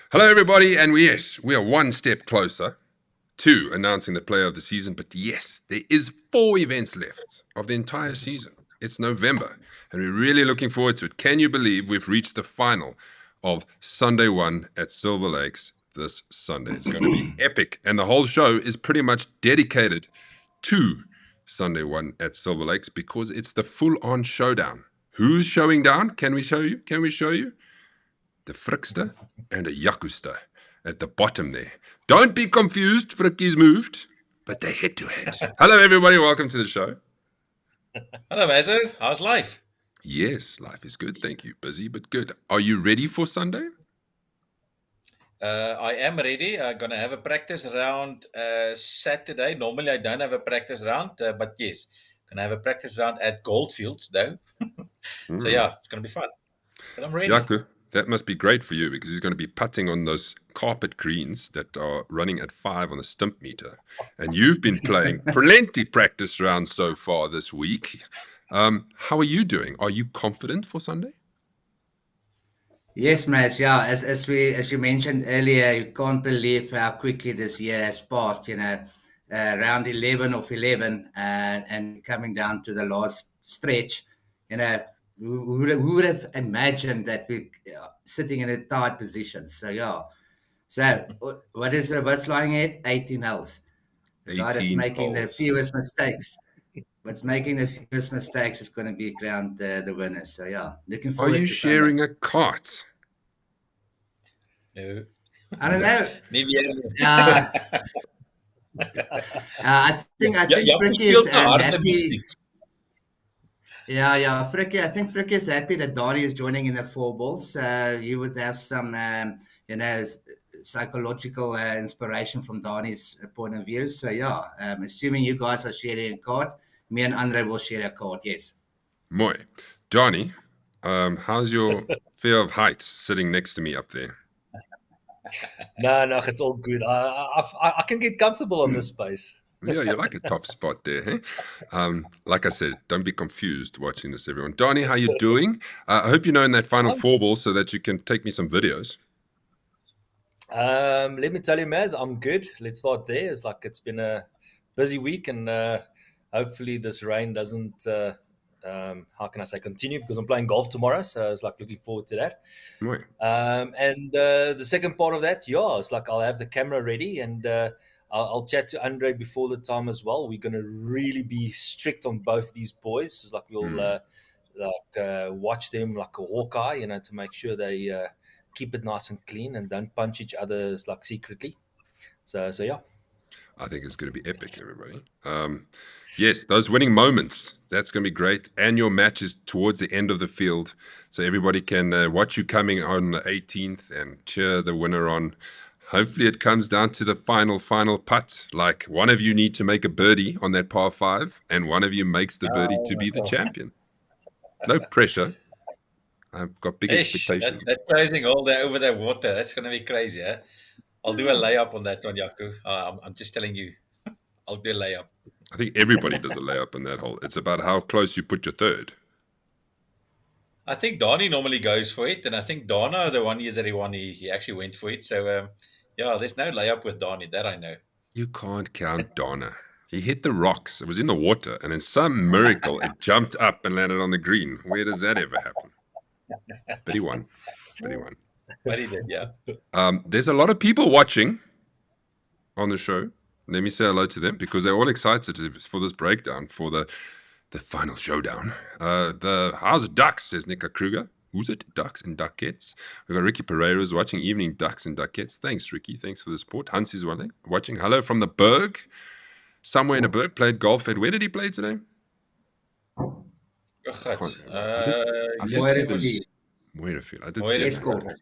Hello, everybody, and yes, we are one step closer to announcing the player of the season. But yes, there is 4 events left of the entire season. It's November, and we're really looking forward to it. Can you believe we've reached the final of Sunday 1 at Silver Lakes this Sunday? It's going to be epic, and the whole show is pretty much dedicated to Sunday 1 at Silver Lakes because it's the full-on showdown. Who's showing down? Can we show you? Can we show you? The Frickster and a Yakuster at the bottom there. Don't be confused, Fricky's moved, but they're head to head. Hello, everybody. Welcome to the show. Hello, Mazo. How's life? Yes, life is good. Thank you. Busy, but good. Are you ready for Sunday? I am ready. I'm going to have a practice round Saturday. Normally, I don't have a practice round, but yes, going to have a practice round at Goldfields, though. So, yeah, it's going to be fun. But I'm ready. Yaku, that must be great for you because he's going to be putting on those carpet greens that are running at 5 on the stump meter. And you've been playing plenty practice rounds so far this week. How are you doing? Are you confident for Sunday? Yes, Mas. Yeah, as you mentioned earlier, you can't believe how quickly this year has passed. Round 11 of 11, and coming down to the last stretch. Who would have imagined that we sitting in a tight position? So yeah. So what's lying at 18 holes? The guy that's 18 making the holes. fewest mistakes. What's making the fewest mistakes is going to be crowned the winner. So yeah, looking Are forward you to sharing Sunday. a cart? No. I don't know. Maybe. I think Fricky is happy. Yeah, Fricky. I think Fricky is happy that Donnie is joining in the 4 balls. He would have some, psychological inspiration from Donnie's point of view. So yeah, assuming you guys are sharing a card, me and Andre will share a card. Yes. Mooi. Donnie, how's your fear of heights sitting next to me up there? No, it's all good. I can get comfortable on this space. Yeah, you like a top spot there, hey? Like I said, don't be confused watching this, everyone. Donnie, how you doing? I hope you know in that final 4 ball so that you can take me some videos. Let me tell you, Maz, I'm good. Let's start there. It's been a busy week, and hopefully this rain doesn't, how can I say, continue, because I'm playing golf tomorrow, so it's looking forward to that. Mooi. And the second part of that, yeah, it's I'll have the camera ready, and I'll chat to Andre before the time as well. We're going to really be strict on both these boys. It's we'll watch them like a hawkeye, to make sure they keep it nice and clean and don't punch each other secretly. So yeah. I think it's going to be epic, everybody. Yes, those winning moments, that's going to be great. And your match is towards the end of the field, so everybody can watch you coming on the 18th and cheer the winner on. Hopefully it comes down to the final putt. Like one of you need to make a birdie on that par 5, and one of you makes the birdie to be the champion. No pressure. I've got big expectations. That closing all there over the water, that's going to be crazy, eh? I'll do a layup on that one, Yaku. I'm just telling you, I'll do a layup. I think everybody does a layup on that hole. It's about how close you put your third. I think Donnie normally goes for it, and I think Donna, the one year that he won, he actually went for it. So, yeah, there's no layup with Donnie, that I know. You can't count Donna. He hit the rocks. It was in the water, and in some miracle, it jumped up and landed on the green. Where does that ever happen? But he won. But he did, yeah. There's a lot of people watching on the show. Let me say hello to them because they're all excited for this breakdown, for the final showdown. How's it, Ducks, says Nika Kruger. Who's it? Ducks and Duckettes. We've got Ricky Pereira is watching. Evening, Ducks and Duckettes. Thanks, Ricky. Thanks for the support. Hans is watching. Hello from the Berg. Somewhere in the Berg. Played golf at. Where did he play today? Moirafield. I did see it.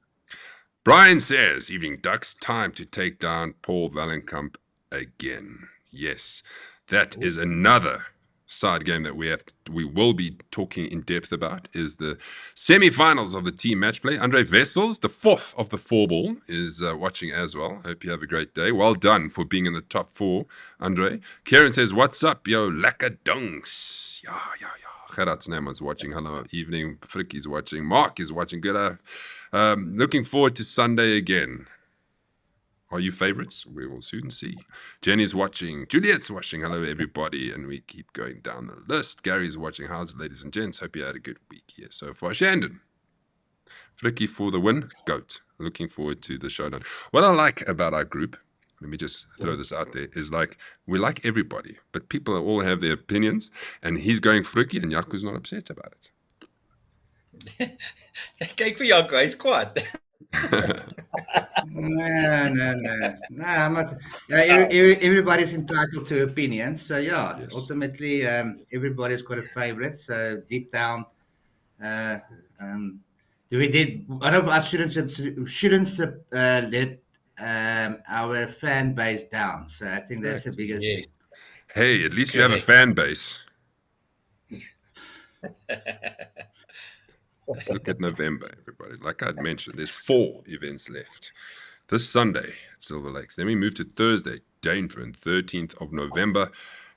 Brian says, evening, Ducks. Time to take down Paul Valenkamp again. Yes, that is another side game that we will be talking in depth about, is the semi-finals of the team match play. Andre Wessels, the 4th of the 4 ball, is watching as well. Hope you have a great day. Well done for being in the top 4, Andre. Karen says, what's up, yo, lekker dunks. Yeah. Gerard's name was watching. Hello, evening. Fricky's watching. Mark is watching. Good. Looking forward to Sunday again. Are you favorites? We will soon see. Jenny's watching. Juliet's watching. Hello, everybody. And we keep going down the list. Gary's watching. How's it, ladies and gents? Hope you had a good week here so far. Shandon. Flicky for the win. Goat. Looking forward to the showdown. What I like about our group, let me just throw this out there, is like we like everybody, but people all have their opinions. And he's going Flicky and Jaco's not upset about it. Kyk vir Jaco, hy's kwaad. No, I'm not. Everybody's entitled to opinions. So yeah, Yes. ultimately, everybody's got a favorite. So deep down, we did. One of us shouldn't let our fan base down. So I think that's the biggest Yes. thing. Hey, at least you have a Correct. fan base. Let's look at November, everybody. Like I'd mentioned, there's 4 events left. This Sunday at Silver Lakes. Then we move to Thursday, Dainfern, 13th of November.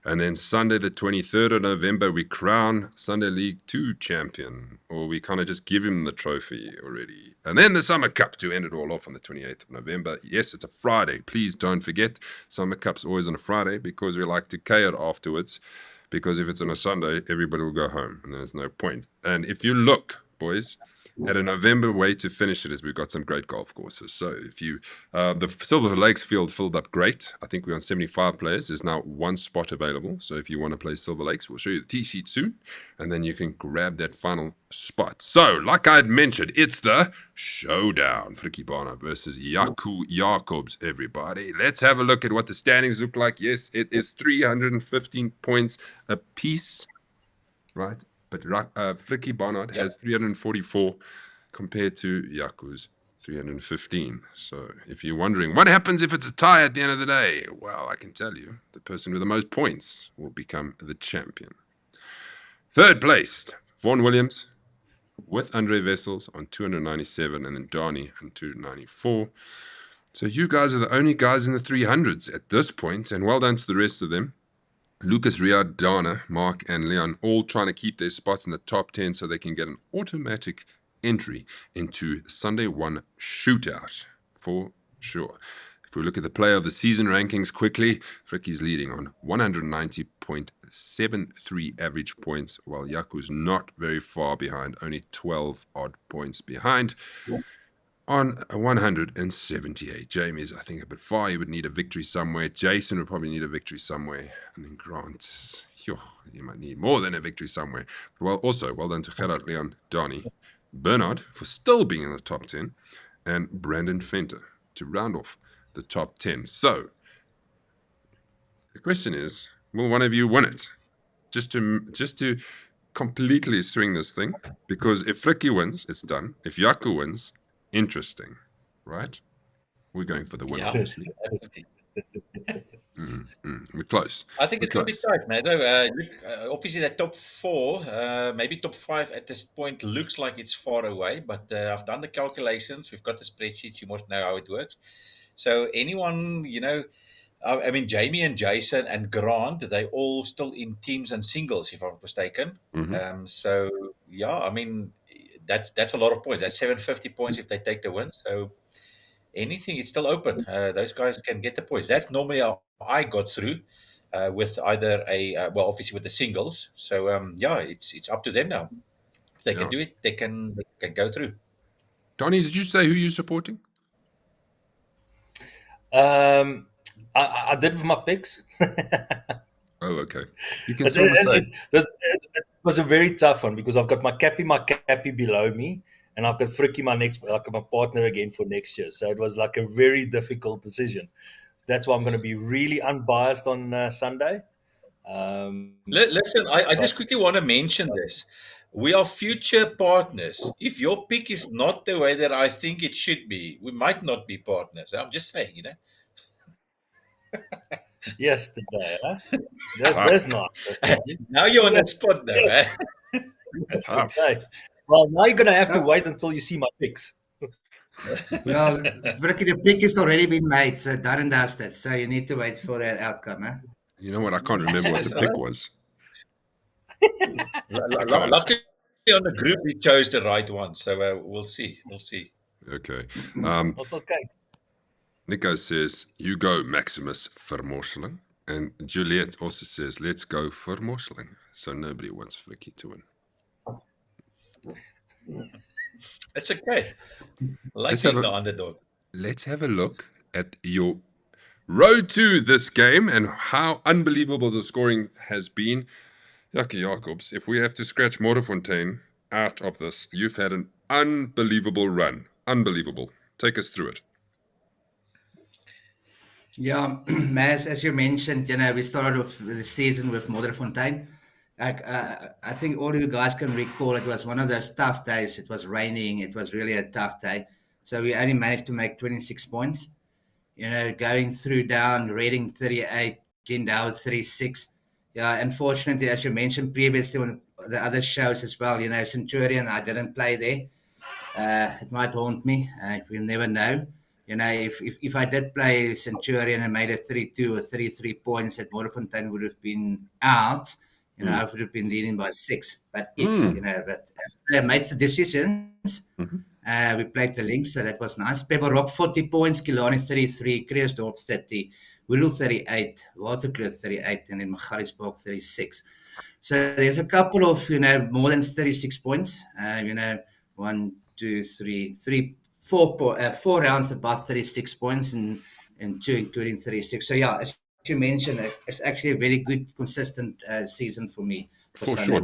And then Sunday, the 23rd of November, we crown Sunday League 2 champion. Or we kind of just give him the trophy already. And then the Summer Cup to end it all off on the 28th of November. Yes, it's a Friday. Please don't forget, Summer Cup's always on a Friday because we like to K it afterwards. Because if it's on a Sunday, everybody will go home. And there's no point. And if you look, boys, at a November way to finish it is we've got some great golf courses. So if you, the Silver Lakes field filled up great. I think we're on 75 players. There's now 1 spot available. So if you want to play Silver Lakes, we'll show you the tee sheet soon. And then you can grab that final spot. So like I'd mentioned, it's the showdown. Frikkie Bana versus Jaco Jacobs, everybody. Let's have a look at what the standings look like. Yes, it is 315 points apiece, right? But Frikkie Barnard has 344 compared to Jaco's 315. So if you're wondering what happens if it's a tie at the end of the day, well, I can tell you the person with the most points will become the champion. Third placed, Vaughan Williams with Andre Wessels on 297 and then Donnie on 294. So you guys are the only guys in the 300s at this point, and well done to the rest of them. Lucas, Riyad, Dana, Mark, and Leon all trying to keep their spots in the top 10 so they can get an automatic entry into Sunday 1 shootout for sure. If we look at the player of the season rankings quickly, Frikkie's leading on 190.73 average points, while Jaco's not very far behind, only 12 odd points behind. On 178. Jamie's, I think, a bit far. He would need a victory somewhere. Jason would probably need a victory somewhere. And then Grant, he might need more than a victory somewhere. Well, also, well done to Gerard, Leon, Donnie, Bernard for still being in the top 10, and Brandon Fenter to round off the top 10. So, the question is, will one of you win it? Just to completely swing this thing, because if Frikkie wins, it's done. If Jaco wins, interesting, right? We're going for the win, obviously. We're close. I think it's going to be tight, man. So, obviously, the top 4, maybe top 5 at this point looks like it's far away, but I've done the calculations. We've got the spreadsheets. You must know how it works. So anyone, I mean, Jamie and Jason and Grant, they all still in teams and singles, if I'm not mistaken. So, yeah, I mean, that's a lot of points. That's 750 points if they take the win. So anything, it's still open. Those guys can get the points. That's normally how I got through with either obviously with the singles. So, yeah, it's up to them now. If they can do it, they can go through. Donnie, did you say who you're supporting? I did with my picks. Oh, okay. You can still say. It was a very tough one because I've got my cappy below me, and I've got Frikkie, my partner again for next year. So it was like a very difficult decision. That's why I'm going to be really unbiased on Sunday. Listen, I just quickly want to mention this. We are future partners. If your pick is not the way that I think it should be, we might not be partners. I'm just saying, Yesterday, huh? That's not. Now you're on the spot, though. Yes. Yesterday. Well, now you're going to have to wait until you see my picks. Well, Frikkie, the pick has already been made, so done and dusted. So you need to wait for that outcome, huh? You know what? I can't remember what the pick was. Luckily on the group, we chose the right one. So we'll see. Okay. That's okay. Nico says, you go, Maximus Vermorseling. And Juliet also says, let's go Vermorseling. So nobody wants Flicky to win. It's okay. I like Let's have being a- the underdog. Let's have a look at your road to this game and how unbelievable the scoring has been. Jackie Jacobs, if we have to scratch Mortefontein out of this, you've had an unbelievable run. Unbelievable. Take us through it. Yeah, as you mentioned, we started off the season with Modderfontein. I think all of you guys can recall it was one of those tough days. It was raining. It was really a tough day. So we only managed to make 26 points. Going through down, Reading 38, Glendower 36. Yeah, unfortunately, as you mentioned previously on the other shows as well, Centurion, I didn't play there. It might haunt me. We'll never know. If I did play Centurion and made it 32 or 33 points, that Modderfontein would have been out. I would have been leading by 6. But but as I made the decisions, we played the link, so that was nice. Pebble Rock 40 points, Killarney 33, Kreersdorp 30, Whittle 38, Waterkloof 38, and then Magaliesburg 36. So there's a couple of more than 36 points. 1, 2, 3, 4 rounds above 36 points and 2 including 36. So yeah, as you mentioned, it's actually a very good, consistent season for me. For sure.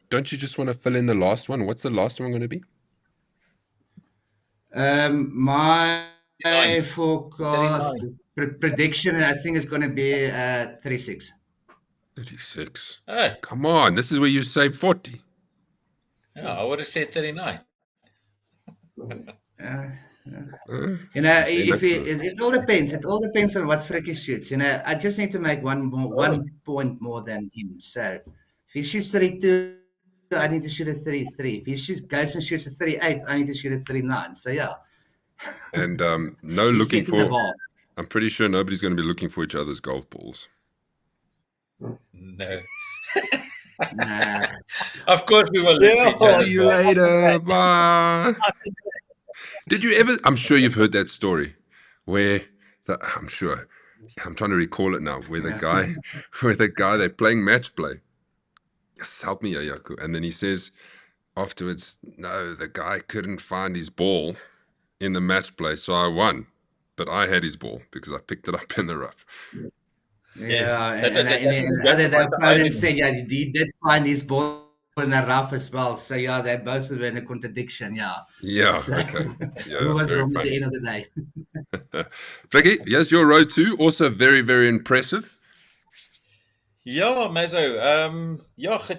Don't you just want to fill in the last one? What's the last one going to be? My 39. forecast prediction, I think, is going to be 36. 36. Oh, Come on, this is where you say 40. yeah, I would have said 39. It all depends. It all depends on what Fricky shoots. I just need to make one point more than him. So if he shoots 32, I need to shoot a 33. If he goes and shoots a 38, I need to shoot a 39. So yeah. And no He's looking setting the for. bar. I'm pretty sure nobody's going to be looking for each other's golf balls. No. Nah. Of course we will look for each See other's you balls. later. Bye. Did you ever? I'm sure you've heard that story where I'm sure. I'm trying to recall it now. Where the guy, they're playing match play. Just help me, Yaku. And then he says afterwards, no, the guy couldn't find his ball in the match play, so I won. But I had his ball because I picked it up in the rough. Yeah, Yes. and the opponent said, yeah, he did find his ball in the rough as well. So yeah, they both were in a contradiction. Yeah. Yeah, So, okay. Yeah, who was very wrong at funny. the end of the day? Flicky, yes, your road too. Also very, very impressive. Ja, Mazo,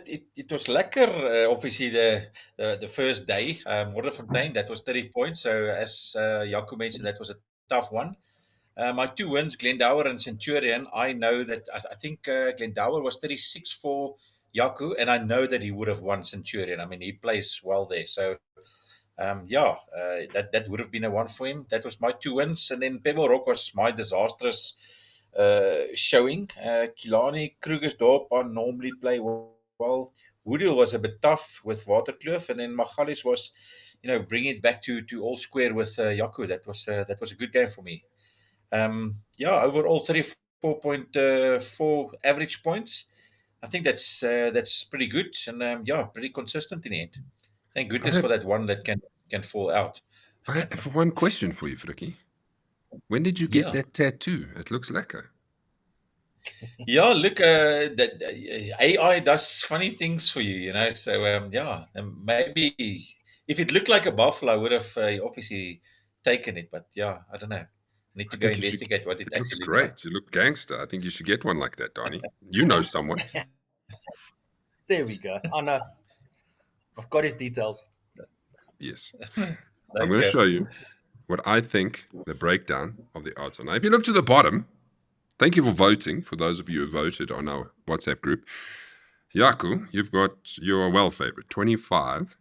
it was lekker. Obviously, the first day, Modderfontein, that was 30 points. So as Jaco mentioned, that was a tough one. My 2 wins, Glendower and Centurion. I know that I think Glendower was 36 for Jaco, and I know that he would have won Centurion. I mean, he plays well there. So that would have been a one for him. That was my 2 wins, and then Pebble Rock was my disastrous showing. Killarney, Krugersdorp I normally play well. Woodhill was a bit tough with Waterkloof, and then Magalies was, bringing it back to all square with Jaco. That was a good game for me. Overall 34.4 average points. I think that's pretty good, and pretty consistent in the end. Thank goodness for that one that can fall out. I have one question for you, Flicky. When did you get Yeah. that tattoo? It looks lekker. Yeah, look, that AI does funny things for you, So and maybe if it looked like a buffalo, I would have obviously taken it. But yeah, I don't know. Need to I go think you should. investigate what it It looks actually great. does. You look gangster. I think you should get one like that, Donnie. You know someone. There we go. I know. I've got his details. Yes. There I'm you going to go. show you what I think the breakdown of the odds are. Now, if you look to the bottom, thank you for voting, for those of you who voted on our WhatsApp group. Jaco, you're well favored, 25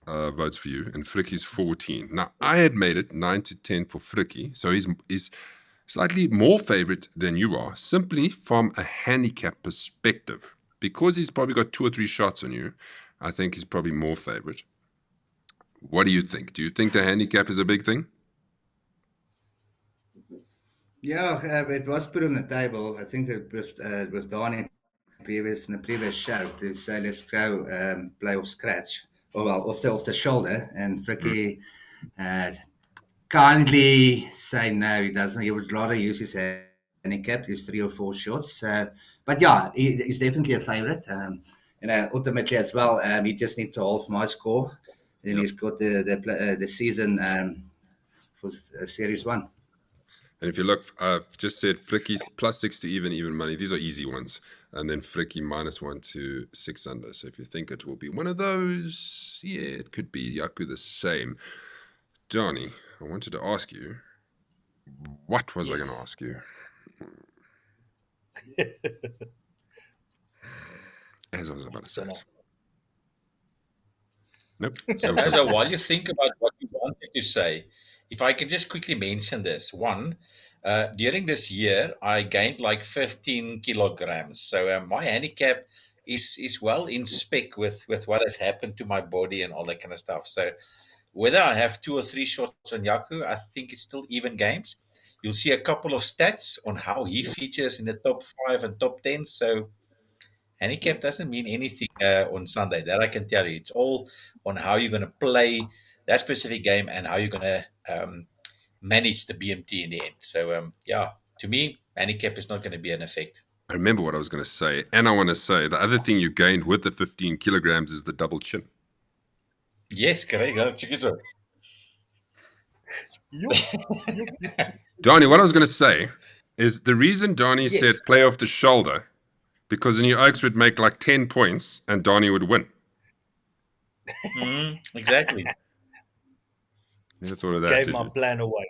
votes for you, and Fricky's 14. Now, I had made it 9 to 10 for Fricky, so he's slightly more favored than you are, simply from a handicap perspective. Because he's probably got 2 or 3 shots on you, I think he's probably more favored. What do you think? Do you think the handicap is a big thing? Yeah, it was put on the table. I think that with Don in the previous show to say let's go play off scratch, or well off the shoulder, and Fricky kindly say no. He doesn't. He would rather use his handicap, his 3 or 4 shots. But yeah, he's definitely a favorite. Ultimately as well, he just needs to half my score. Then Yep. he's got the season for Series 1. And if you look, I've just said Fricky's +6 to even money. These are easy ones. And then Fricky -1 to 6 under. So if you think it will be one of those, yeah, it could be. Yaku the same. Johnny, I wanted to ask you, what was I going to Yes. ask you? As I was about to say it. Nope. So while you think about what you wanted to say, if I can just quickly mention this. One, during this year, I gained like 15 kilograms. So my handicap is well in spec with what has happened to my body and all that kind of stuff. So whether I have 2 or 3 shots on Yaku, I think it's still even games. You'll see a couple of stats on how he features in the top 5 and top 10. So handicap doesn't mean anything on Sunday. That I can tell you. It's all on how you're going to play that specific game and how you're going to manage the BMT in the end. So, yeah, to me, handicap is not going to be an effect. I remember what I was going to say. And I want to say the other thing you gained with the 15 kilograms is the double chin. Yes, correct. Check it out. Donnie, what I was going to say is the reason Donnie Yes. said play off the shoulder, because then your Oaks would make like 10 points and Donnie would win. Exactly. Never thought of that. Gave Did my you? plan away.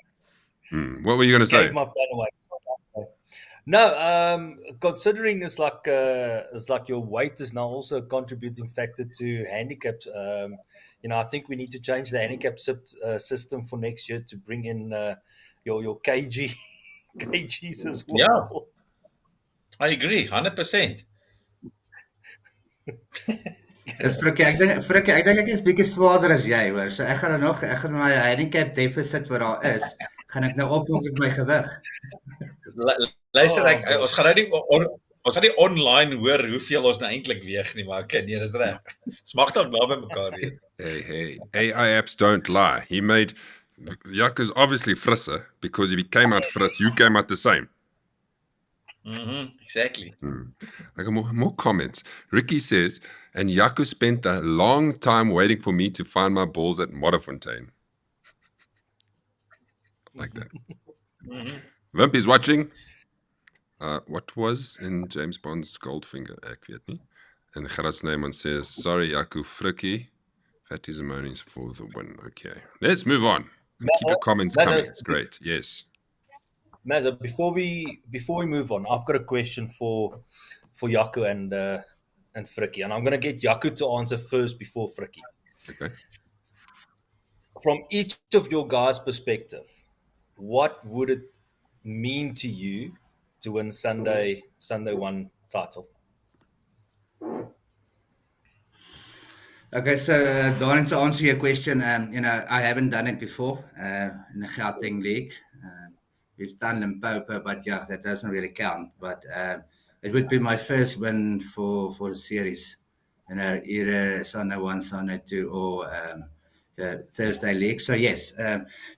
What were you going to say? Gave my plan away. No, considering it's like your weight is now also a contributing factor to handicaps. I think we need to change the handicap system for next year to bring in your kgs as well. Yeah. I agree, 100%. Frikkie, ek dink ek is bietjie swaarder as jy hoor. So ek gaan my handicap deficit wat daar is, gaan ek nou opkom met my gewig. Luister, bro. ons gaan nou nie ons gaan nie online hoor hoeveel ons nou eintlik weeg nie, maar okay, nee, dis reg. Ons mag dalk naby mekaar wees. Hey, AI apps don't lie. He made Yaku's obviously frisser because if he came out friss, you came out the same. Exactly. I got more comments. Ricky says, and Yaku spent a long time waiting for me to find my balls at Modderfontein. Like that. Wimpy's watching. What was in James Bond's Goldfinger? Ek weet nie. And Gerard Neyman says, sorry, Yaku Frikkie. Fatty Zimoni's for the win. Okay. Let's move on. And keep your comments coming. It's great. Yes. Mazza, before we move on, I've got a question for Yaku and Frikkie, and I'm going to get Yaku to answer first before Frikkie. Okay. From each of your guys' perspective, what would it mean to you to win Sunday 1 title? Okay, so Donnie, to answer your question, I haven't done it before in the Gauteng League. We've done Limpopo, but yeah, that doesn't really count. But it would be my first win for the series. Either Sunday 1, Sunday 2, or Thursday League. So yes,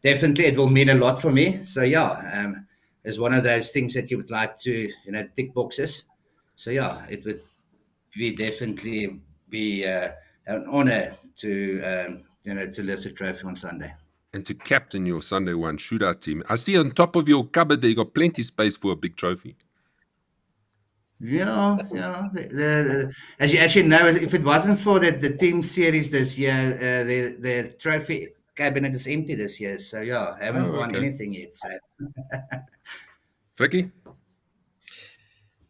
definitely it will mean a lot for me. So yeah, it's one of those things that you would like to, tick boxes. So yeah, it would definitely be an honor to to lift the trophy on Sunday. And to captain your Sunday 1 shootout team. I see on top of your cupboard there you got plenty space for a big trophy. Yeah. As you know, if it wasn't for the team series this year, the trophy cabinet is empty this year. So yeah, I haven't won anything yet. So. Frikkie?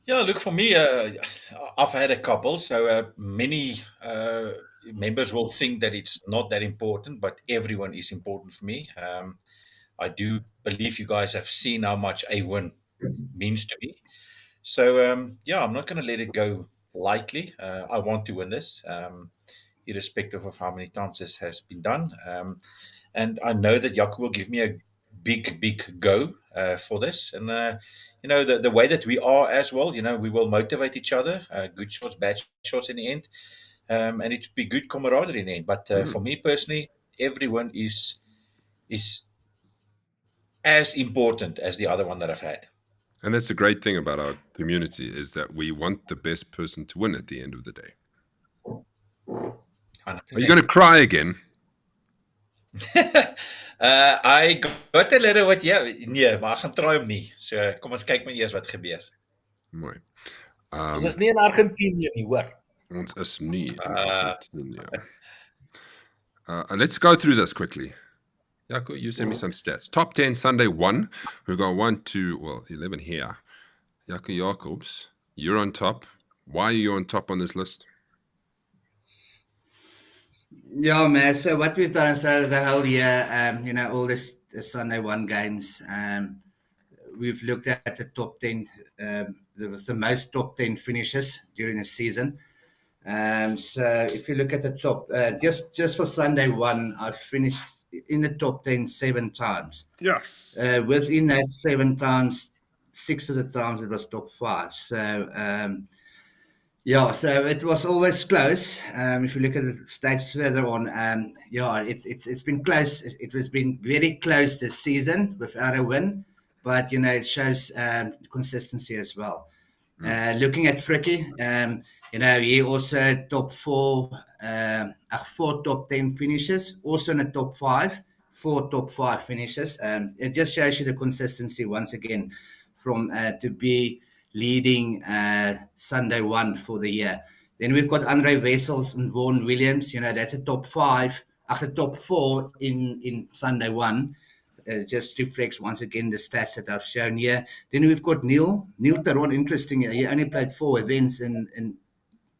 Yeah, look, for me, I've had a couple, so many members will think that it's not that important, but everyone is important for me. I do believe you guys have seen how much a win means to me. So, yeah, I'm not going to let it go lightly. I want to win this, irrespective of how many times this has been done. And I know that Jaco will give me a big go for this. And the way that we are as well, we will motivate each other. Good shots, bad shots in the end, and it would be good camaraderie in the end. But for me personally, everyone is as important as the other one that I've had. And that's the great thing about our community, is that we want the best person to win at the end of the day. 100%. Are you going to cry again? I got a little bit, ja, nee, maar ek gaan try om nie. So kom ons kyk maar eers wat gebeur. Mooi. Ons is nie in Argentinië nie, hoor. Ons is nie in Argentinië. Let's go through this quickly. Jaco, you send me some stats. Top 10 Sunday 1. We've got 1, 2, well, 11 here. Jaco Jacobs, you're on top. Why are you on top on this list? Yeah, man. So what we've done is the whole year, all the Sunday 1 games, we've looked at the top 10, the most top 10 finishes during the season. So if you look at the top, just for Sunday 1, I finished in the top 10 7 times. Yes. Within that 7 times, 6 of the times it was top 5. So, so it was always close. If you look at the stats further on, it's been close. It has been very close this season without a win, but it shows consistency as well. Looking at Fricky, he also top 4 top 10 finishes, also in the top 5, 4 top 5 finishes. It just shows you the consistency once again from to be leading Sunday 1 for the year. Then we've got Andre Wessels and Vaughan Williams. That's a top 5, after top 4 in Sunday 1. Just reflects once again the stats that I've shown here. Then we've got Neil Taron. Interesting. He only played 4 events, and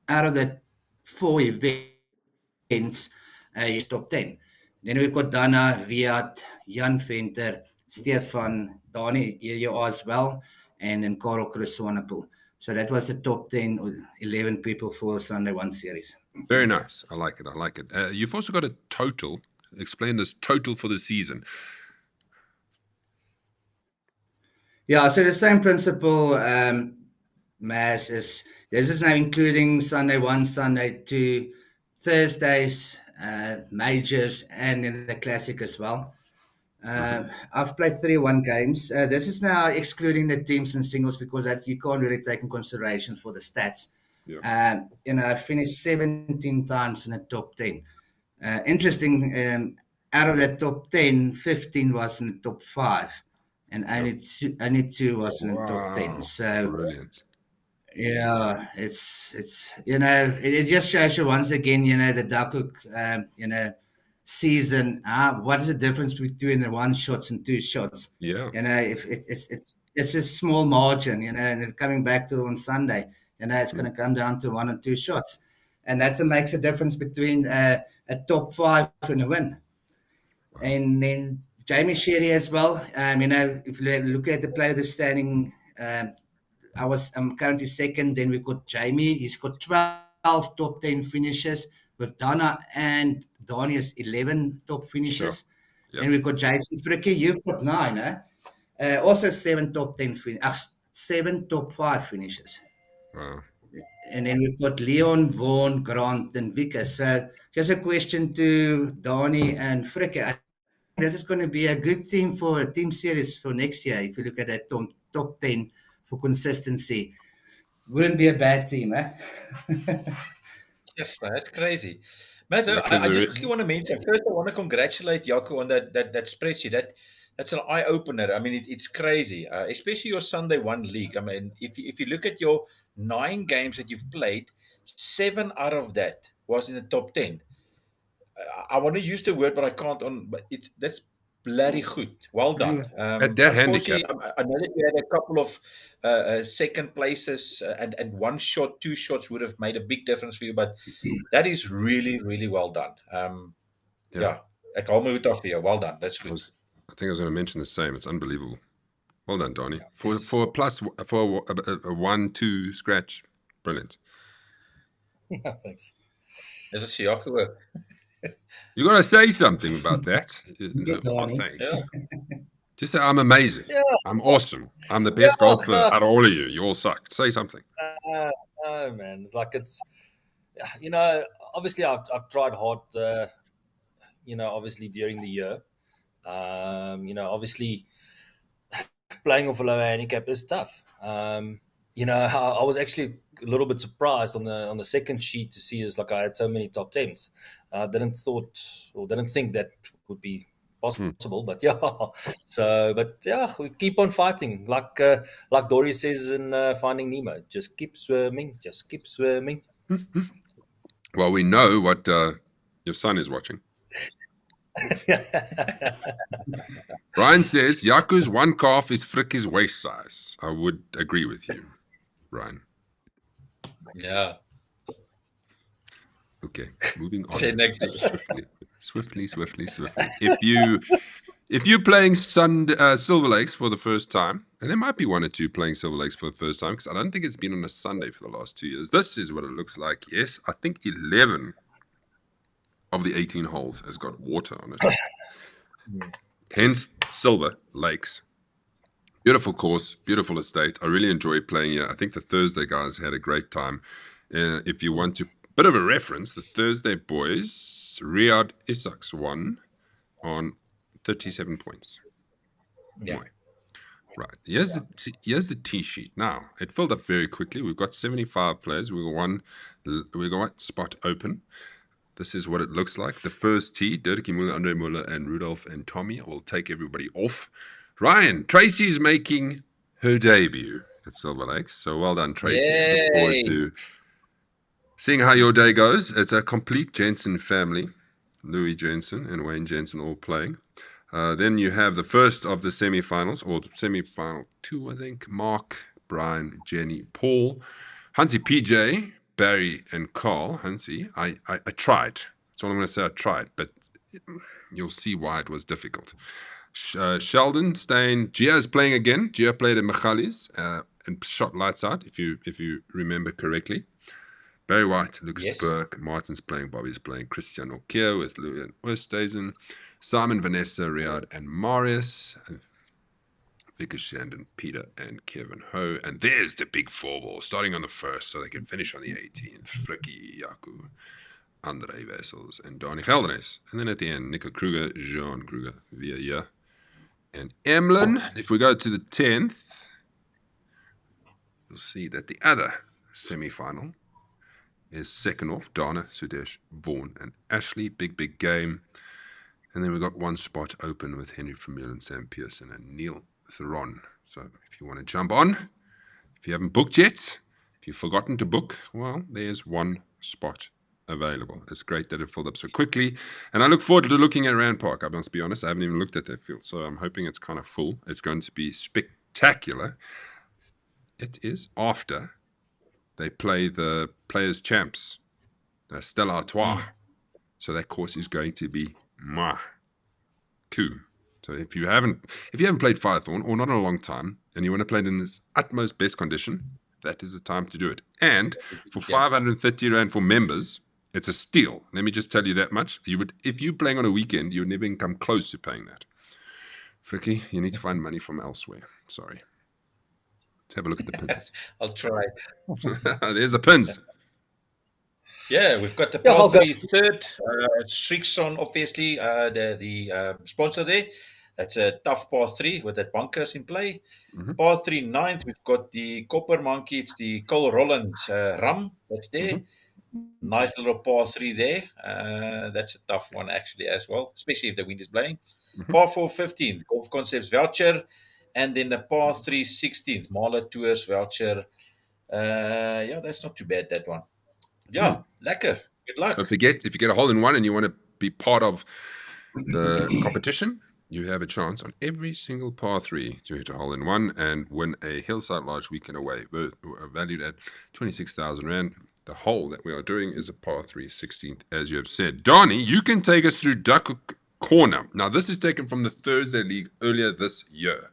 out of the 4 events, he's top 10. Then we've got Dana, Riyad, Jan Venter, Stefan, Donnie here as well, and then Karel Criswanapel. So that was the top 10 or 11 people for Sunday 1 series. Very nice. I like it. You've also got a total. Explain this total for the season. Yeah, so the same principle, Mass, is this is now including Sunday 1, Sunday 2, Thursdays, majors, and in the classic as well. I've played 31 games. This is now excluding the teams and singles because that you can't really take in consideration for the stats. Yeah. I finished 17 times in the top 10. Interesting, out of the top 10, 15 was in the top 5. And only two was in the top 10. So brilliant. Yeah, it's it just shows you once again, the Duckhook, season. What is the difference between the 1 shots and 2 shots? Yeah. If it's a small margin, and coming back to on Sunday, it's going to come down to 1 or 2 shots, and that's what makes a difference between a top 5 and a win. Wow. And then Jamie Sherry as well. If you look at the player of the standing, I'm currently second. Then we've got Jamie. He's got 12 top 10 finishes. With Donna and Donnie is 11 top finishes. Sure. Yep. And we've got Jason Fricky. You've got 9, also 7 top 10 7 top 5 finishes. Wow. And then we've got Leon, Vaughan, Grant, and Vika. So just a question to Donnie and Fricky. This is going to be a good team for a team series for next year. If you look at that top 10 for consistency, wouldn't be a bad team, Yes, that's crazy. But I just quickly want to mention, first I want to congratulate Jaco on that spreadsheet. That's an eye-opener. I mean, it's crazy, especially your Sunday 1 league. I mean, if you look at your 9 games that you've played, 7 out of that was in the top 10. I want to use the word, but I can't. But that's bloody good. Well done. At that handicap, I know that you had a couple of second places, and 1 shot, 2 shots would have made a big difference for you. But that is really, really well done. Yeah, ek hou my hoed af vir jou. Well done. That's good. I think I was going to mention the same. It's unbelievable. Well done, Donnie. For a 1-2 scratch, brilliant. Yeah, thanks. Dit is Jaco ook. You got to say something about that. No, thanks. Just say, I'm amazing. Yeah. I'm awesome. I'm the best golfer out of all of you. You all suck. Say something. No, man. It's like obviously I've tried hard, obviously during the year. Obviously playing off a lower handicap is tough. I was actually a little bit surprised on the second sheet to see is like I had so many top tens. Didn't think that would be possible, but yeah. But yeah, we keep on fighting. Like Dory says in Finding Nemo, just keep swimming, just keep swimming. Well, we know what your son is watching. Ryan says, Yaku's one calf is Fricky's waist size. I would agree with you, Ryan. Yeah. Okay, moving on. Say next. Swiftly. If you're playing Silver Lakes for the first time, and there might be one or two playing Silver Lakes for the first time, because I don't think it's been on a Sunday for the last 2 years. This is what it looks like. Yes, I think 11 of the 18 holes has got water on it. Hence, Silver Lakes. Beautiful course, beautiful estate. I really enjoy playing here. I think the Thursday guys had a great time. If you want to, bit of a reference, the Thursday boys, Riyadh Isaacs won on 37 points. Yeah. Right. Here's the tee sheet. Now, it filled up very quickly. We've got 75 players. We got one spot open. This is what it looks like. The first tee, Dirkie Muller, Andre Muller, and Rudolph and Tommy will take everybody off. Ryan, Tracy's making her debut at Silver Lakes. So well done, Tracy. Yay. Look forward to seeing how your day goes. It's a complete Jensen family. Louis Jensen and Wayne Jensen all playing. Then you have the first of the semifinals, or semifinal 2, I think. Mark, Brian, Jenny, Paul, Hansi, PJ, Barry, and Carl. Hansi, I tried. That's all I'm going to say. I tried, but you'll see why it was difficult. Sheldon, Stain, Gia's playing again. Gia played at Michali's and shot lights out, if you remember correctly. Barry White, Lucas Burke, Martin's playing, Bobby's playing, Christian Okier with Louis and Oosthuizen, Simon, Vanessa, Riyadh, and Marius, Vickers, Shandon, Peter, and Kevin Ho. And there's the big 4 ball, starting on the 1st, so they can finish on the 18th. Frikkie, Yaku, André Wessels, and Donny Geldernes. And then at the end, Nico Kruger, Jean Kruger, Via, and Emlyn. If we go to the 10th, you'll see that the other semi-final is second off, Dana, Sudesh, Vaughan, and Ashley. Big game. And then we've got one spot open with Henry Vermeulen, Sam Pearson, and Neil Theron. So if you want to jump on, if you haven't booked yet, if you've forgotten to book, well, there's one spot available. It's great that it filled up so quickly. And I look forward to looking at Rand Park. I must be honest, I haven't even looked at that field. So I'm hoping it's kind of full. It's going to be spectacular. It is after they play the Players' Champs, Stella Artois. So that course is going to be cool. So if you haven't played Firethorn, or not in a long time, and you want to play it in this utmost best condition, that is the time to do it. And for 530 Rand for members, it's a steal. Let me just tell you that much. If you're playing on a weekend, you would never even come close to paying that. Frikkie, you need to find money from elsewhere. Sorry. Let's have a look at the pins. I'll try. There's the pins. Yeah, we've got the par 3 third. Shrikson, obviously, the sponsor there. That's a tough par 3 with that bunkers in play. Par 3 ninth, we've got the Copper Monkey. It's the Cole Roland rum that's there. Nice little par 3 there. That's a tough one actually as well, especially if the wind is blowing. Par 4 15th, Golf Concepts voucher. And then the par 3 16th, Marla Tours voucher. Yeah, that's not too bad, that one. Yeah, lekker. Good luck. Don't forget, if you get a hole in one and you want to be part of the competition, you have a chance on every single par 3 to hit a hole in one and win a Hillside Lodge weekend away, valued at 26,000 Rand. The hole that we are doing is a par 3 16th, as you have said. Donnie, you can take us through Duckhook Corner. Now, this is taken from the Thursday League earlier this year.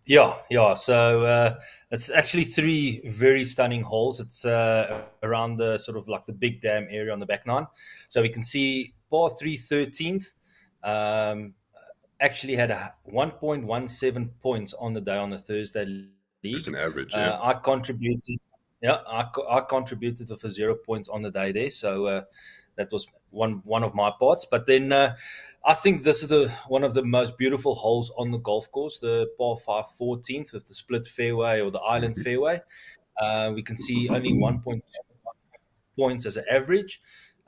Yeah. So it's actually 3 very stunning holes. It's around the sort of like the big dam area on the back nine. So we can see par 3 13th. actually had 1.17 points on the day on the Thursday It's league. an average, yeah. I contributed. Yeah, I contributed with a 0 points on the day there, so that was one of my parts. But then I think this is the one of the most beautiful holes on the golf course, the par 5 14th with the split fairway or the island fairway. We can see only 1.2 points as an average.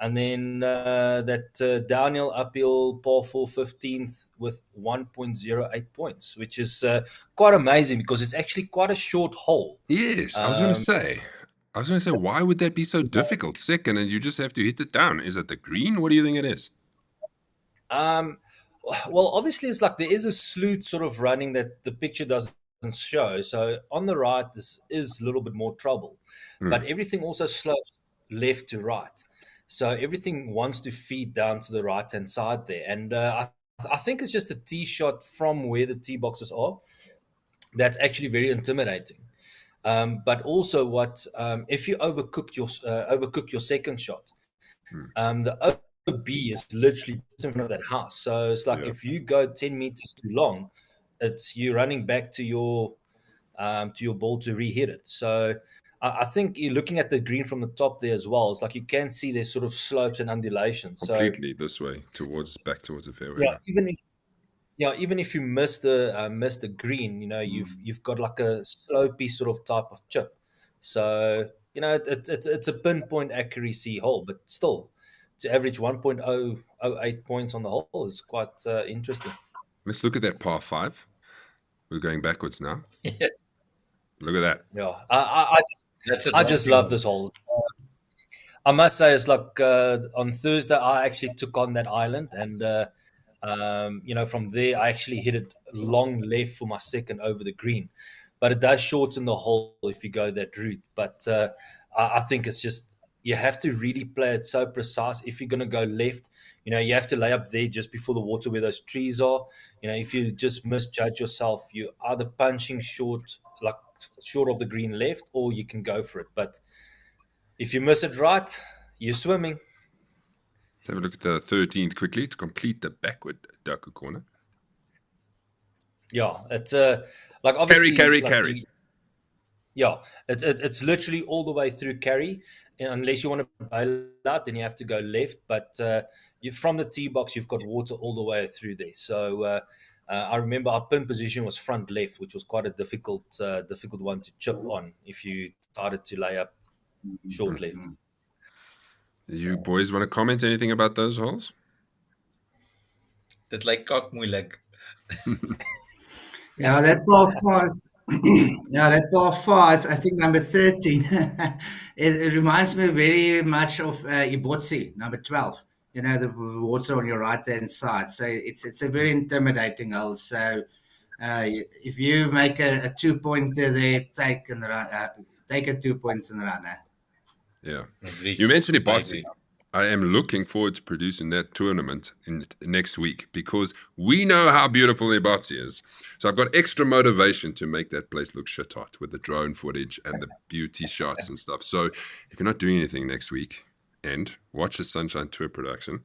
And then that downhill uphill par 4 15th with 1.08 points, which is quite amazing because it's actually quite a short hole. Yes, I was going to say. Why would that be so difficult? Second, and you just have to hit it down. Is it the green? What do you think it is? Um, well, obviously, it's like there is a sloot sort of running that the picture doesn't show. So on the right, this is a little bit more trouble, but everything also slopes left to right. So everything wants to feed down to the right hand side there, and I think it's just a tee shot from where the tee boxes are. That's actually very intimidating. But also, what if you overcook your second shot? The OB is literally just in front of that house. So it's like Yeah. if you go 10 meters too long, it's you running back to your ball to re-hit it. So I think you're looking at the green from the top there as well. It's like you can see there's sort of slopes and undulations. So Completely this way, back towards the fairway. yeah, even if you miss the green, you've got like a slopey sort of type of chip. So it's a pinpoint accuracy hole, but still to average 1.008 points on the hole is quite interesting. Let's look at that par 5. We're going backwards now. Yeah, Look at that. Yeah, I that's a just nasty love one. this hole. I must say, it's like on Thursday, I actually took on that island, and from there, I actually hit it long left for my second over the green. But it does shorten the hole if you go that route. But I think it's just you have to really play it so precise. If you're going to go left, you have to lay up there just before the water where those trees are. If you just misjudge yourself, you're either punching like short of the green left, or you can go for it. But if you miss it right, you're swimming. Let's have a look at the 13th quickly to complete the backward Duckhook corner. Yeah, it's like obviously carry. Yeah, it's literally all the way through carry, and unless you want to bail out, then you have to go left. But from the tee box, you've got water all the way through there. So I remember our pin position was front left, which was quite a difficult one to chip on if you started to lay up short left. You boys want to comment anything about those holes? Dit lyk kak moeilik. Yeah, that par 5. Yeah, that par 5, I think number 13. It reminds me very much of Ibotsi, number 12. The water on your right hand side. So it's a very intimidating hole. So if you make a 2-pointer there, take a 2 points in the run. Yeah. Agreed. You mentioned I Ibotsi. agree. I am looking forward to producing that tournament next week because we know how beautiful Ibotsi is. So I've got extra motivation to make that place look shit hot with the drone footage and the beauty shots and stuff. So if you're not doing anything next week, watch the Sunshine Tour production.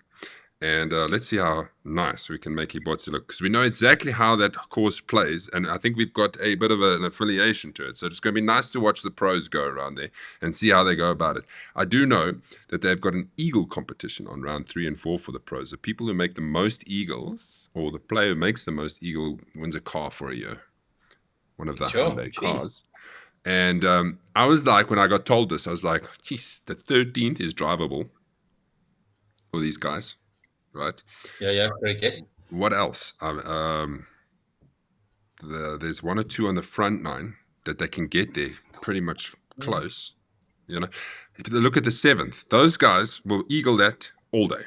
And let's see how nice we can make Ibotsi look. Because we know exactly how that course plays. And I think we've got a bit of an affiliation to it. So it's going to be nice to watch the pros go around there and see how they go about it. I do know that they've got an eagle competition on round 3 and 4 for the pros. The people who make the most eagles, or the player who makes the most eagle, wins a car for a year. One of the Hyundai cars. And I was like, when I got told this, I was like, geez, the 13th is drivable for these guys. Right. Yeah, great. Yes. What else? There's 1 or 2 on the front 9 that they can get there pretty much close. If you look at the 7th, those guys will eagle that all day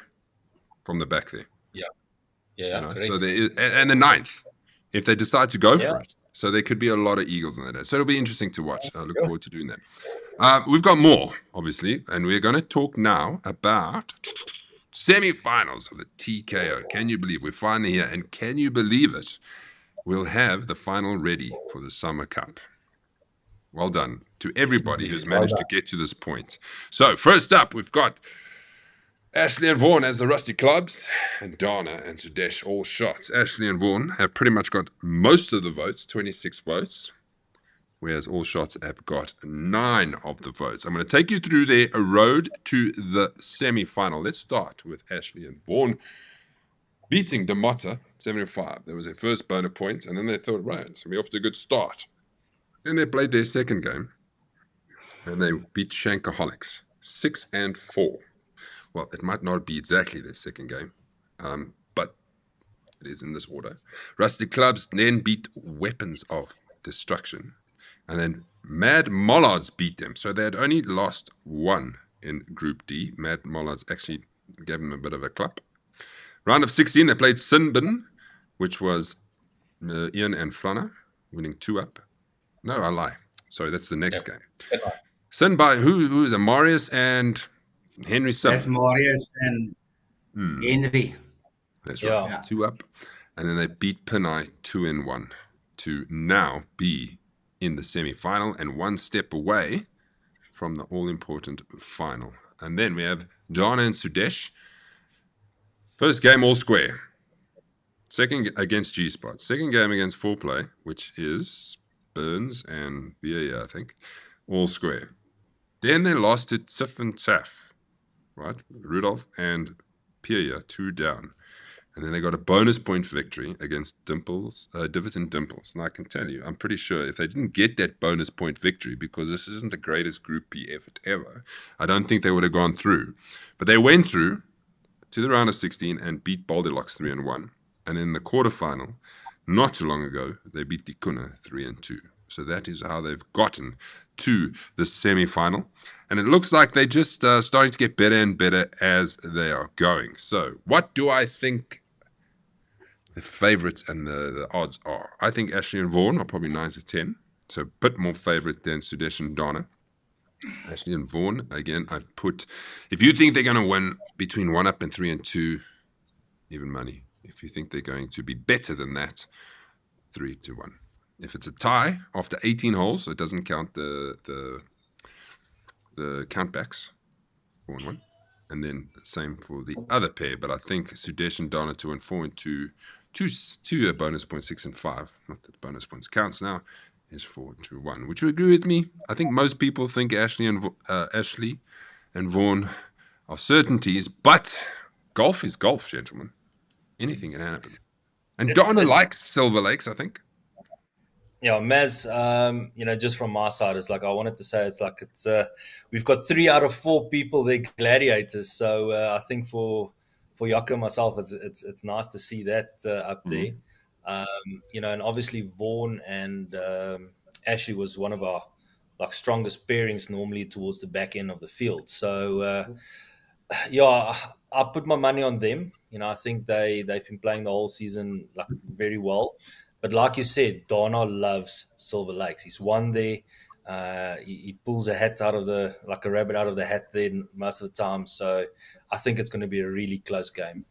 from the back there. Yeah. Great. So there is, and the 9th, if they decide to go for it. So there could be a lot of eagles on that day. So it'll be interesting to watch. I look forward to doing that. We've got more, obviously, and we're going to talk now about semi-finals of the TKO. Can you believe we're finally here? And can you believe it? We'll have the final ready for the Summer Cup. Well done to everybody who's managed to get to this point. So first up, we've got Ashley and Vaughan as the Rusty Clubs, and Dana and Sudesh all shots. Ashley and Vaughan have pretty much got most of the votes, 26 votes, whereas all shots have got 9 of the votes. I'm going to take you through their road to the semi-final. Let's start with Ashley and Vaughan beating Demotta 75. That was their first bonus point, and then they thought, right, so we're off to a good start. Then they played their second game, and they beat Shankaholics 6-4. Well, it might not be exactly their second game, but it is in this order. Rusty Clubs then beat Weapons of Destruction, and then Mad Mollards beat them. So they had only lost 1 in Group D. Mad Mollards actually gave them a bit of a clap. Round of 16, they played Sinbin, which was Ian and Flana, winning 2 up. No, I lie. Sorry, that's the next game. Sin by who is it? Marius and Henry Sim. That's Marius and Henry. That's right. 2 up. And then they beat Pinai 2-1 to now be in the semi-final and 1 step away from the all-important final. And then we have Dana and Sudesh. First game all square. Second against G-Spot. Second game against Foreplay, which is Burns and VA, I think. All square. Then they lost to Tiff and Taff, right? Rudolph and Pierre, 2 down. And then they got a bonus point victory against Divot and Dimples. And I can tell you, I'm pretty sure if they didn't get that bonus point victory, because this isn't the greatest Group P effort ever, I don't think they would have gone through. But they went through to the round of 16 and beat Baldilocks 3-1. And in the quarterfinal, not too long ago, they beat Tikuna 3-2. So that is how they've gotten to the semi-final. And it looks like they're just starting to get better and better as they are going. So what do I think the favorites and the odds are? I think Ashley and Vaughan are probably 9-10. So a bit more favorite than Sudesh and Dana. Ashley and Vaughan, again, I've put, if you think they're going to win between 1 up and 3-2, even money. If you think they're going to be better than that, 3-1. If it's a tie after 18 holes, it doesn't count the countbacks, 4-1. And then the same for the other pair. But I think Sudesh and Dana 2-4 and 2 a bonus point 6-5. Not that the bonus points counts now. Is 4-1. Would you agree with me? I think most people think Ashley and Vaughan are certainties, but golf is golf, gentlemen. Anything can happen. And Dana likes Silver Lakes, I think. Yeah, Maz, just from my side, it's like I wanted to say we've got 3 out of 4 people, they're gladiators. So I think for Jaco and myself, it's nice to see that up there. And obviously Vaughan and Ashley was one of our strongest pairings normally towards the back end of the field. So I put my money on them. I think they've been playing the whole season very well. But like you said, Dana loves Silver Lakes. He's won there. He pulls a hat out of a rabbit out of the hat there most of the time. So I think it's going to be a really close game.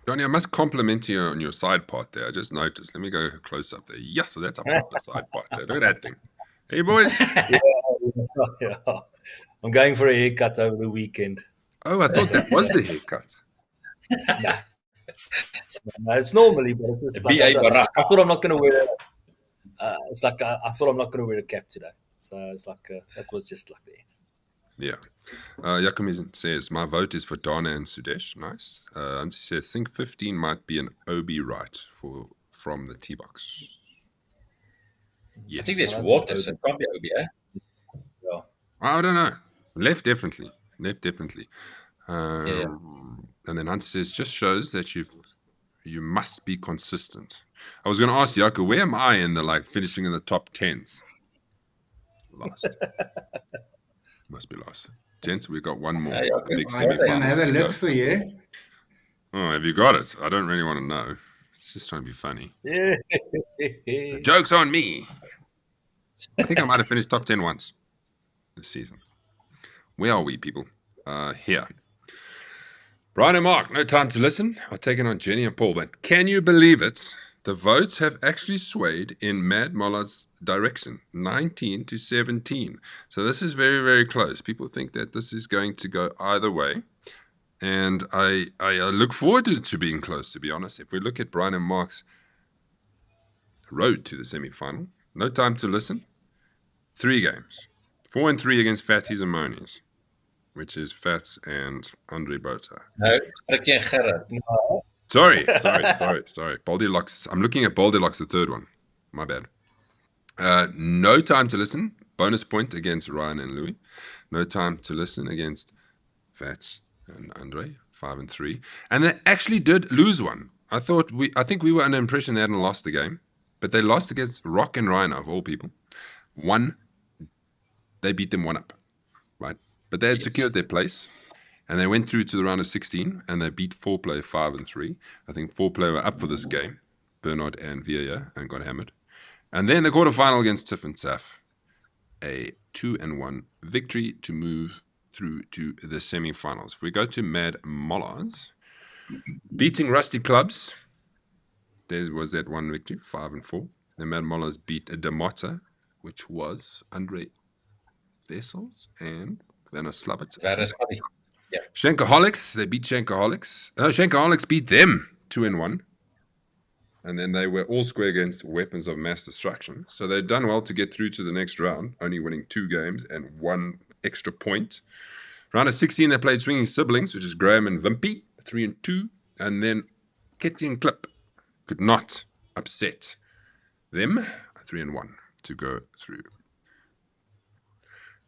Donnie, I must compliment you on your side part there. I just noticed. Let me go close up there. Yes, so that's a proper side part there. Look at that thing. Hey, boys. Yeah. I'm going for a haircut over the weekend. Oh, I thought that was the haircut. No, it's normally, but it's just I thought I'm not going to wear it's like I thought I'm not going to wear a cap today. So it's that was just like there. Yeah. Jacob says, my vote is for Dana and Sudesh. Nice. Ansi says, I think 15 might be an OB right from the tee box. Yes. I think there's water, so it can't be OB, eh? Yeah. I don't know. Left definitely. Yeah. And then Ansi says, just shows that you must be consistent. I was going to ask Jaco, where am I in the finishing in the top 10s? Lost. Must be lost. Gents, we've got one more. A big semi-final. I have a look for you. Oh, have you got it? I don't really want to know. It's just trying to be funny. Yeah. The joke's on me. I think I might have finished top 10 once this season. Where are we, people? Here. Brian and Mark, no time to listen. I've taken on Jenny and Paul, but can you believe it? The votes have actually swayed in Mad Mollard's direction, 19-17. So this is very, very close. People think that this is going to go either way. And I look forward to being close, to be honest. If we look at Brian and Mark's road to the semi-final, no time to listen. 3 games. 4-3 against Fatties and Monies, which is Fats and Andre Botha. No, Frikkie and Gerard. Sorry. Goldilocks. I'm looking at Goldilocks, the third one. My bad. No time to listen. Bonus point against Ryan and Louis. No time to listen against Fats and Andre, 5-3. And they actually did lose one. I think we were under impression they hadn't lost the game, but they lost against Rock and Rhino, of all people. They beat them 1-up, right? But they had secured their place. And they went through to the round of 16, and they beat 4-play 5-3. I think 4-play were up for this game, Bernard and Villa, and got hammered. And then the quarterfinal against Tiff and Saf, a 2-1 victory to move through to the semi-finals. If we go to Mad Mollards, beating Rusty Clubs, there was that one victory, 5-4. The Mad Mollards beat Demotta, which was Andre Vessels and Werner Slabbert. Yeah. Shankaholics, they beat Shankaholics. Shankaholics beat them 2-1. And then they were all square against Weapons of Mass Destruction. So they'd done well to get through to the next round, only winning 2 games and 1 extra point. Round of 16, they played Swinging Siblings, which is Graham and Vimpy, 3-2. And then Kitty and Clip could not upset them, 3-1 to go through.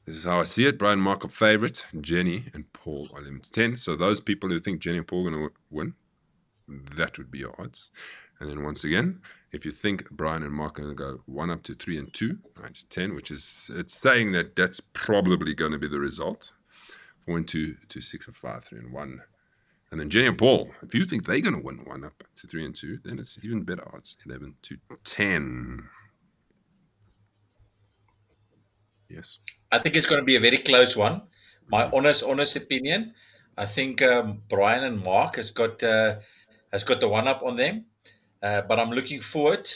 This is how I see it. Brian Mark of favorite, Jenny and Paul are limited 10. So those people who think Jenny and Paul are going to win, that would be your odds. And then once again, if you think Brian and Mark are going to go 1-up to 3-2, 9-10, which is, it's saying that that's probably going to be the result. 4-2 to 6-5, 3-1. And then Jenny and Paul, if you think they're going to win 1-up to 3-2, then it's even better odds, 11-10. Yes. I think it's going to be a very close one. My honest opinion. I think Brian and Mark has got the 1-up on them. But I'm looking forward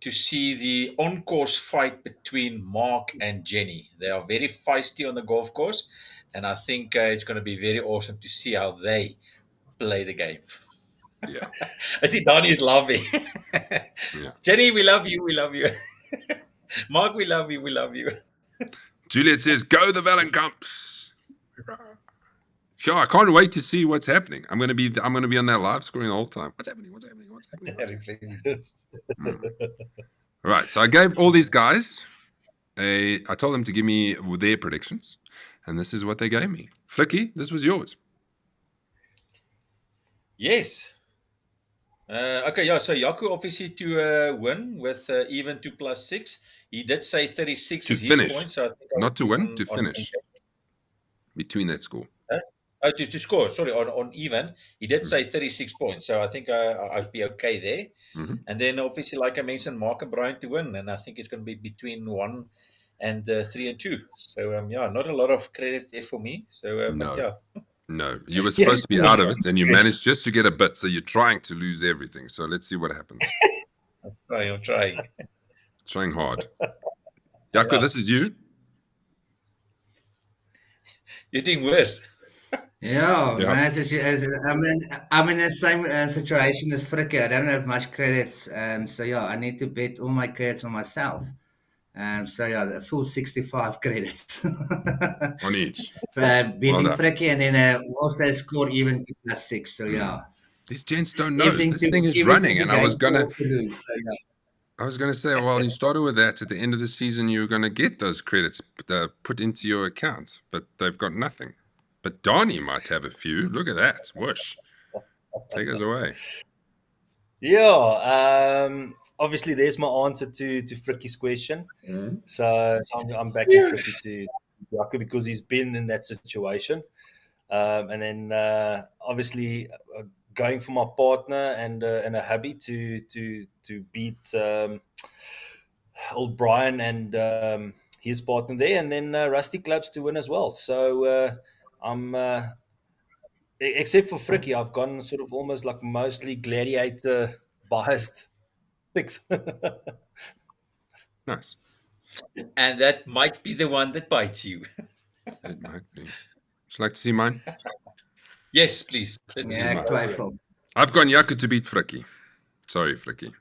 to see the on-course fight between Mark and Jenny. They are very feisty on the golf course, and I think it's going to be very awesome to see how they play the game. Yeah. I see Donnie is laughing. Yeah. Jenny, we love you. We love you. Mark, we love you. We love you. Juliet says, go the Valenkamps. Sure, I can't wait to see what's happening. I'm gonna be on that live scoring the whole time. What's happening? All right, so I gave all these guys I told them to give me their predictions, and this is what they gave me. Flicky, this was yours. Yes. Okay, yeah, so Jaco obviously to win with even 2 + 6. He did say 36 To is finish. his point. So I think Not to win, to finish. Between that score. Oh, to score, sorry, on even. He did say 36 points. So I think I'd be okay there. Mm-hmm. And then obviously, like I mentioned, Mark and Brian to win. And I think it's going to be between 1 and 3-2. So, yeah, not a lot of credits there for me. So, No. but yeah. No, you were supposed to be out of it, and you managed just to get a bit. So you're trying to lose everything. So let's see what happens. I'm trying. Trying hard. Jaco, this is you. You're doing worse. Yeah, Yeah. I'm in the same situation as Frikkie. I don't have much credits, so yeah, I need to bet all my credits on myself. So yeah, the full 65 credits On each. beating done. Frikkie, and then also score even 2 + 6. So yeah, These gents don't know. This thing is everything running, to and I gain, was gonna. all to lose. So, yeah. I was going to say, well, you started with that. At the end of the season, you were going to get those credits put into your account, but they've got nothing. But Donnie might have a few. Look at that. Whoosh. Take us away. Yeah. Obviously, there's my answer to Frikkie's question. So I'm backing Frikkie to Jaco because he's been in that situation. And then obviously going for my partner and a hubby to beat old Brian and his partner there, and then Rusty Clubs to win as well. So I'm except for Frikkie, I've gone sort of almost like mostly gladiator biased Picks. Nice. And that might be the one that bites you. It might be. Would you like to see mine? Yes, please. Let's see Ja, ek mine. twyfel. I've gone Jaco to beat Frikkie. Sorry, Frikkie.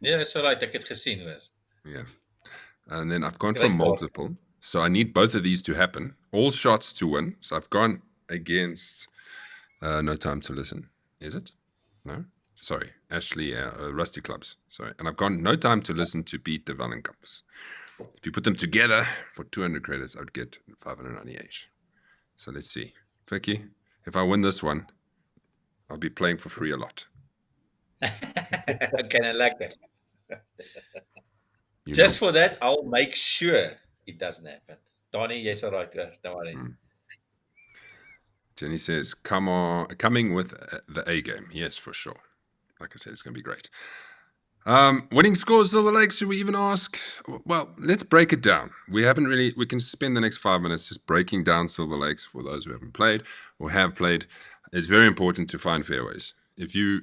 Ja, is alright. Ek het gesien hoor. Yeah. And then I've gone for Great work. multiple. So I need both of these to happen. All shots to win. So I've gone against No Time to Listen. Is it? No? Sorry. Ashley, Rusty Clubs. Sorry. And I've gone No Time to Listen to beat the Vallenkamps. If you put them together for 200 credits, I would get 598. So let's see. Frikkie, if I win this one, I'll be playing for free a lot. Okay, I like that. You Just know. for that, I'll make sure it doesn't happen. Donnie, yes, all right. Don't worry. Jenny says, coming with the A game. Yes, for sure. Like I said, it's going to be great. Winning scores, Silver Lakes, should we even ask? Well, let's break it down. We can spend the next 5 minutes just breaking down Silver Lakes for those who haven't played or have played. It's very important to find fairways. If you,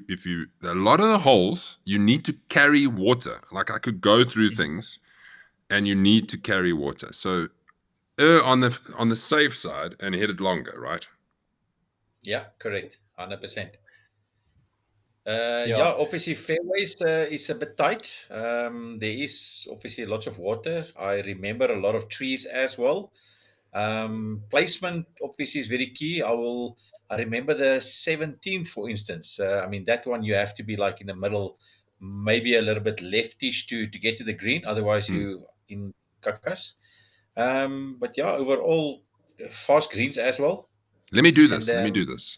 a lot of the holes, you need to carry water. Like I could go through things and you need to carry water. So on the safe side and hit it longer, right? Yeah, correct. 100%. Yeah. Obviously fairways is a bit tight. There is obviously lots of water. I remember a lot of trees as well. Placement obviously is very key. I remember the 17th, for instance. I mean, that one you have to be like in the middle, maybe a little bit leftish to get to the green. Otherwise, you in kakas. But yeah, overall, fast greens as well. Let me do this. And,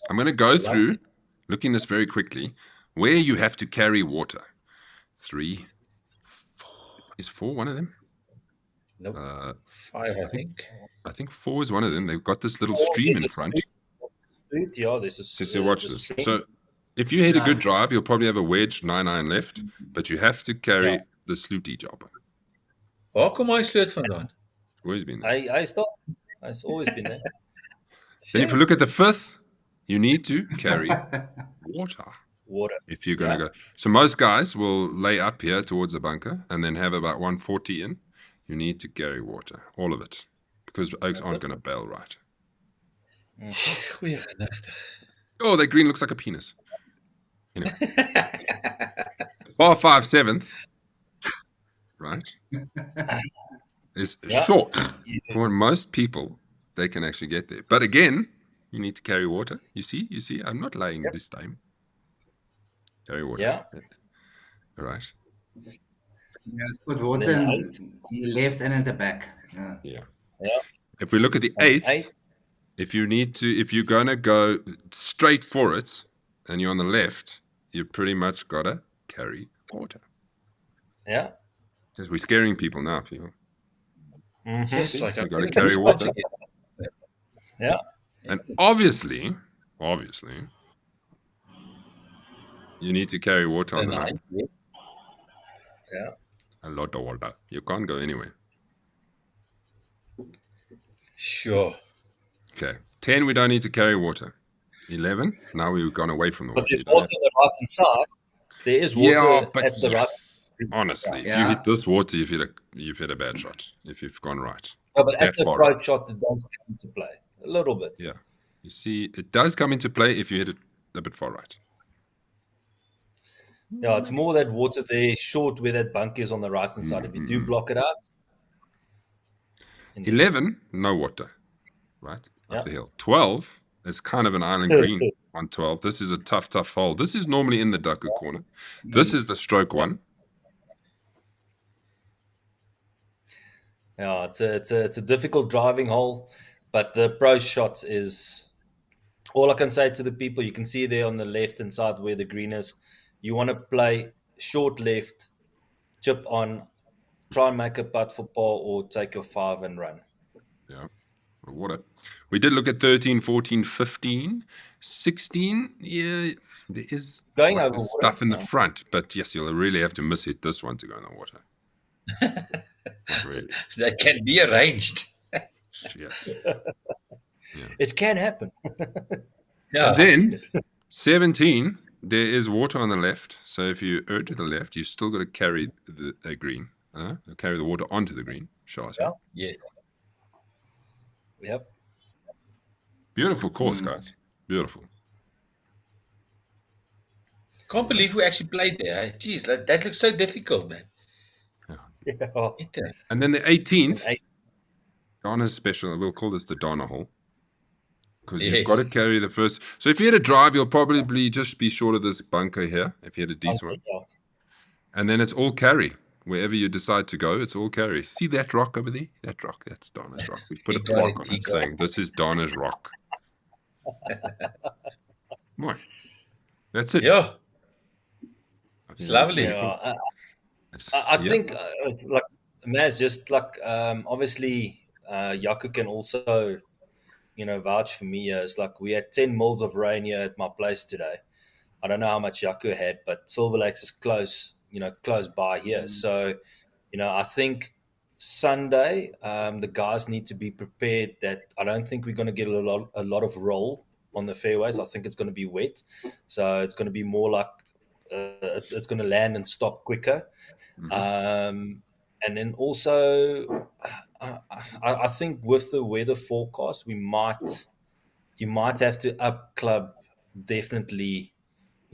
I'm going to go through, looking this very quickly, where you have to carry water. 3, 4. Is 4 one of them? Nope. 5, I think. I think 4 is one of them. They've got this little stream in front. Yeah, this is. So watch this. So if you hit a good drive, you'll probably have a wedge 9-iron left, but you have to carry the slooty job. Waar kom hy sloot vandaan? Always been there. I start. It's always been there. Then if you look at the 5th, you need to carry water. Water. If you're going to go. So most guys will lay up here towards the bunker and then have about 140 in. You need to carry water. All of it. Because oaks aren't going to bail right. Goeie genigte. Oh, that green looks like a penis. Anyway. Bar 5, 7th. Right? Is short. For most people, they can actually get there. But again, you need to carry water. You see, I'm not lying this time. Carry water. Yeah. All right. Yes, put water in the left and in the back. Yeah. If we look at the 8th, if you're going to go straight for it and you're on the left, you pretty much got to carry water. Yeah. Because we're scaring people now, people. Yes, like You got to carry water. Yeah. And obviously, you need to carry water on the night. Yeah. A lot of water. You can't go anywhere. Sure. Okay. 10, we don't need to carry water. 11, now we've gone away from the water. But there's water on the right hand side. There is water at the right. Honestly, if you hit this water, you've hit a bad shot. If you've gone right. No, but at the far approach shot, it does come into play a little bit. Yeah. You see, it does come into play if you hit it a bit far right. Yeah, it's more that water there short where that bunk is on the right hand side. If you do block it out. 11, no water. Right? Up the hill. 12 is kind of an island green on 12. This is a tough hole. This is normally in the Duckhook corner. This is the stroke one. Yeah, it's a difficult driving hole, but the approach shot is all I can say to the people. You can see there on the left hand side where the green is. You want to play short left, chip on, try and make a putt for par or take your 5 and run. Yeah, water. We did look at 13, 14, 15, 16. Yeah, there is going over stuff in the front, but yes, you'll really have to mishit this one to go in the water. Not really. That can be arranged. Yeah. It can happen. Yeah. And then 17, there is water on the left. So if you err to the left, you still got to carry the green. Carry the water onto the green, shall I say. Yes. Yep. Beautiful course, guys. Beautiful. Can't believe we actually played there. Jeez, that looks so difficult, man. Yeah. And then the 18th, And Donna's special. We'll call this the Donna hole. Because Yes. you've got to carry the first. So if you had a drive, you'll probably just be short of this bunker here, if you had a decent one. Yeah. And then it's all carry. Wherever you decide to go, it's all carry. See that rock over there? That rock, that's Donna's rock. We put a plaque on it saying, this is Donna's rock. Boy, that's it. Yeah. I think It's lovely. Yeah. I think, like, Maz, just like, obviously, Yaku can also, vouch for me. It's like we had 10 mils of rain here at my place today. I don't know how much Yaku had, but Silver Lakes is close by here. So, I think Sunday, the guys need to be prepared that I don't think we're going to get a lot of roll on the fairways. I think it's going to be wet. So it's going to be more like it's going to land and stop quicker. And then also, I think with the weather forecast, you might have to up club definitely,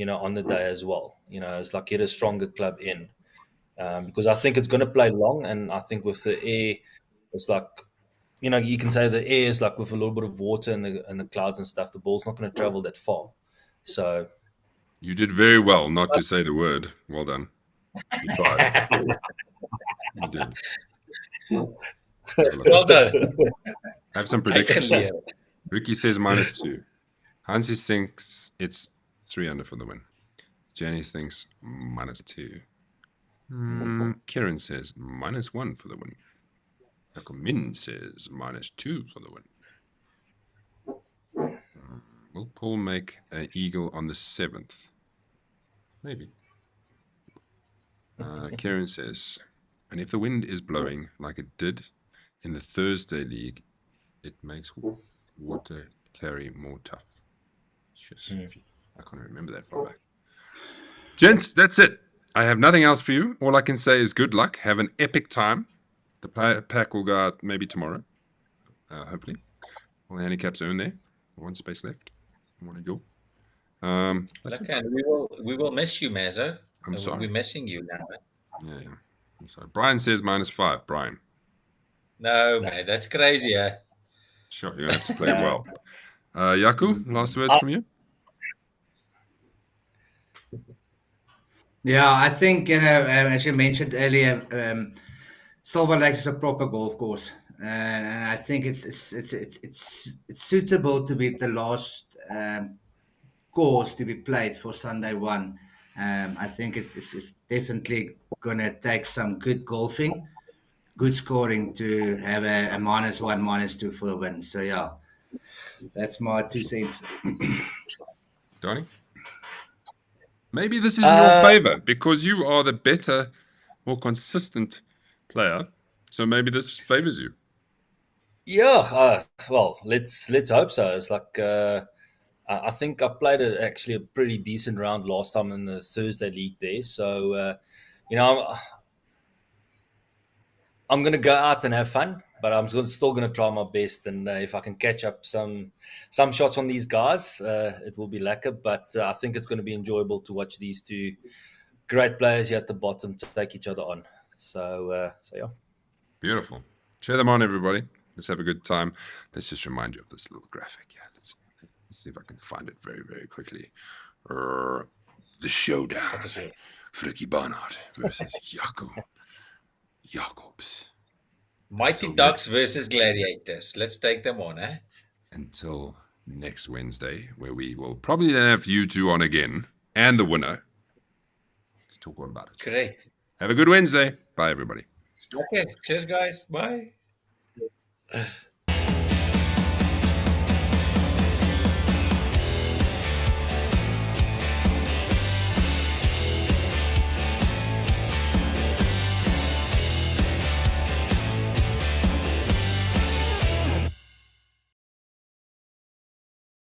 on the day as well. It's like get a stronger club in. Because I think it's going to play long, and I think with the air, it's like, you can say the air is like with a little bit of water and the clouds and stuff, the ball's not going to travel that far. So you did very well not to say the word. Well done. You tried. You did. Well done. I have some predictions. Ricky says -2. Hansi thinks it's 3 under for the win. Jenny thinks -2. Kieran says -1 for the win. Min says -2 for the win. Will Paul make an eagle on the 7th? Maybe. Kieran says, and if the wind is blowing like it did in the Thursday league, it makes water carry more tough. I can't remember that far back. Gents, that's it. I have nothing else for you. All I can say is good luck. Have an epic time. The pack will go out maybe tomorrow, hopefully. All the handicaps are in there. 1 space left. I want to go. Okay, we will miss you, Mazzo. I'm sorry. We're missing you now. Yeah. I'm sorry. Brian says -5. Brian. No, man, that's crazy, eh? Sure, you're going to have to play well. Yaku, last words from you? Yeah, I think, as you mentioned earlier, Silver Lakes is a proper golf course. And I think it's suitable to be the last course to be played for Sunday 1. I think it's definitely going to take some good golfing, good scoring to have a -1, -2 for the win. So, yeah, that's my 2 cents. Donnie? Maybe this is in your favor because you are the better, more consistent player. So maybe this favors you. Yeah, well, let's hope so. It's like I think I played actually a pretty decent round last time in the Thursday league there. So I'm going to go out and have fun, but I'm still going to try my best. And if I can catch up some shots on these guys, it will be lekker. But I think it's going to be enjoyable to watch these two great players here at the bottom to take each other on. So yeah. Beautiful. Cheer them on, everybody. Let's have a good time. Let's just remind you of this little graphic. Yeah, let's see if I can find it very, very quickly. The showdown. Frikkie Barnard versus Jacobs. Mighty Ducks versus Gladiators. Let's take them on, eh? Until next Wednesday, where we will probably have you two on again and the winner to talk all about it. Great. Have a good Wednesday. Bye, everybody. Okay. Cheers, guys. Bye. Yes.